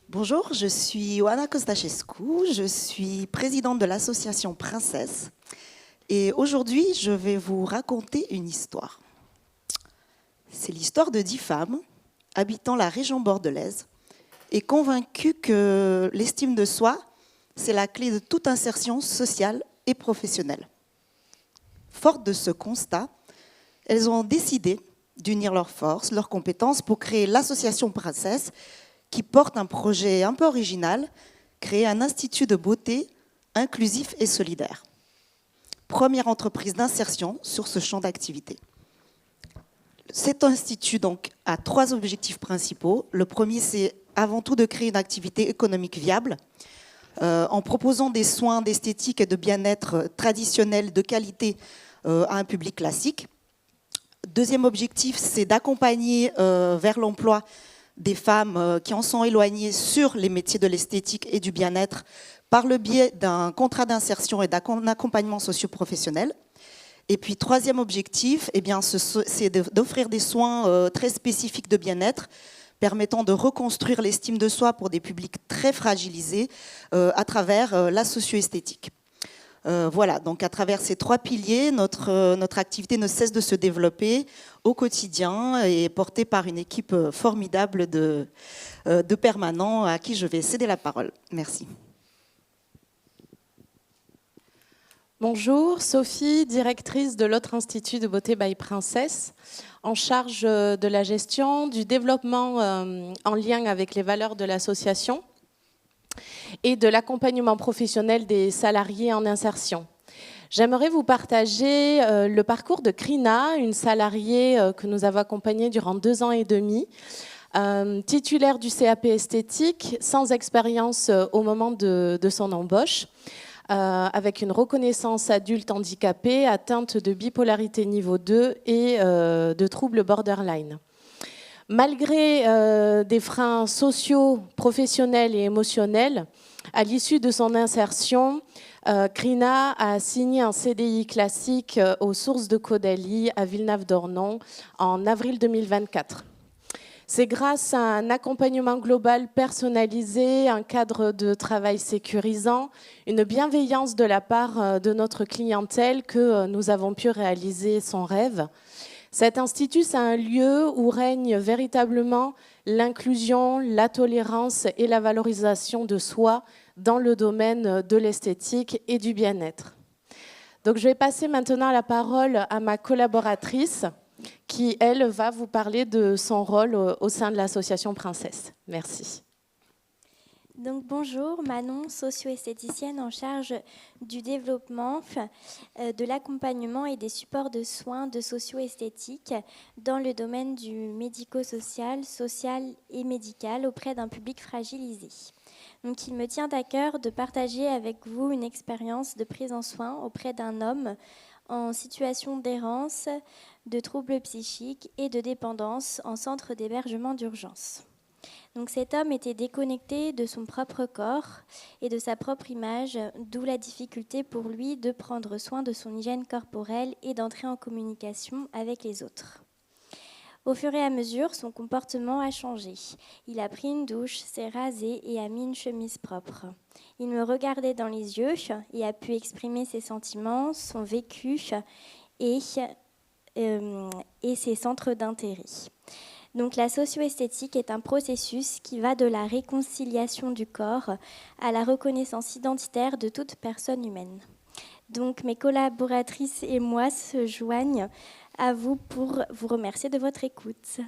Bonjour, je suis Oana Costachescu, je suis présidente de l'association Princesse et aujourd'hui je vais vous raconter une histoire. C'est l'histoire de 10 femmes habitant la région bordelaise et convaincues que l'estime de soi, c'est la clé de toute insertion sociale et professionnelle. Fortes de ce constat, elles ont décidé d'unir leurs forces, leurs compétences pour créer l'association Princesse qui porte un projet un peu original, créer un institut de beauté inclusif et solidaire. Première entreprise d'insertion sur ce champ d'activité. Cet institut donc, a 3 objectifs principaux. Le premier, c'est avant tout de créer une activité économique viable en proposant des soins d'esthétique et de bien-être traditionnels de qualité à un public classique. Deuxième objectif, c'est d'accompagner vers l'emploi des femmes qui en sont éloignées sur les métiers de l'esthétique et du bien-être par le biais d'un contrat d'insertion et d'un accompagnement socio-professionnel. Et puis, troisième objectif, c'est d'offrir des soins très spécifiques de bien-être permettant de reconstruire l'estime de soi pour des publics très fragilisés à travers la socio-esthétique. Voilà, donc à travers ces 3 piliers, notre activité ne cesse de se développer au quotidien et est portée par une équipe formidable de permanents à qui je vais céder la parole. Merci. Bonjour, Sophie, directrice de l'autre Institut de beauté by Princesse, en charge de la gestion, du développement en lien avec les valeurs de l'association et de l'accompagnement professionnel des salariés en insertion. J'aimerais vous partager le parcours de Krina, une salariée que nous avons accompagnée durant 2 ans et demi, titulaire du CAP esthétique, sans expérience au moment de son embauche, avec une reconnaissance adulte handicapée, atteinte de bipolarité niveau 2 et de troubles borderline. Malgré des freins sociaux, professionnels et émotionnels, à l'issue de son insertion, Krina a signé un CDI classique aux sources de Caudalie à Villeneuve-d'Ornon en avril 2024. C'est grâce à un accompagnement global personnalisé, un cadre de travail sécurisant, une bienveillance de la part de notre clientèle que nous avons pu réaliser son rêve. Cet institut, c'est un lieu où règne véritablement l'inclusion, la tolérance et la valorisation de soi dans le domaine de l'esthétique et du bien-être. Donc, je vais passer maintenant la parole à ma collaboratrice qui, elle, va vous parler de son rôle au sein de l'association Princesse. Merci. Donc bonjour, Manon, socio-esthéticienne en charge du développement, de l'accompagnement et des supports de soins de socio-esthétique dans le domaine du médico-social, social et médical auprès d'un public fragilisé. Donc il me tient à cœur de partager avec vous une expérience de prise en soin auprès d'un homme en situation d'errance, de troubles psychiques et de dépendance en centre d'hébergement d'urgence. Donc cet homme était déconnecté de son propre corps et de sa propre image, d'où la difficulté pour lui de prendre soin de son hygiène corporelle et d'entrer en communication avec les autres. Au fur et à mesure, son comportement a changé. Il a pris une douche, s'est rasé et a mis une chemise propre. Il me regardait dans les yeux et a pu exprimer ses sentiments, son vécu et ses centres d'intérêt. Donc la socio-esthétique est un processus qui va de la réconciliation du corps à la reconnaissance identitaire de toute personne humaine. Donc mes collaboratrices et moi se joignent à vous pour vous remercier de votre écoute.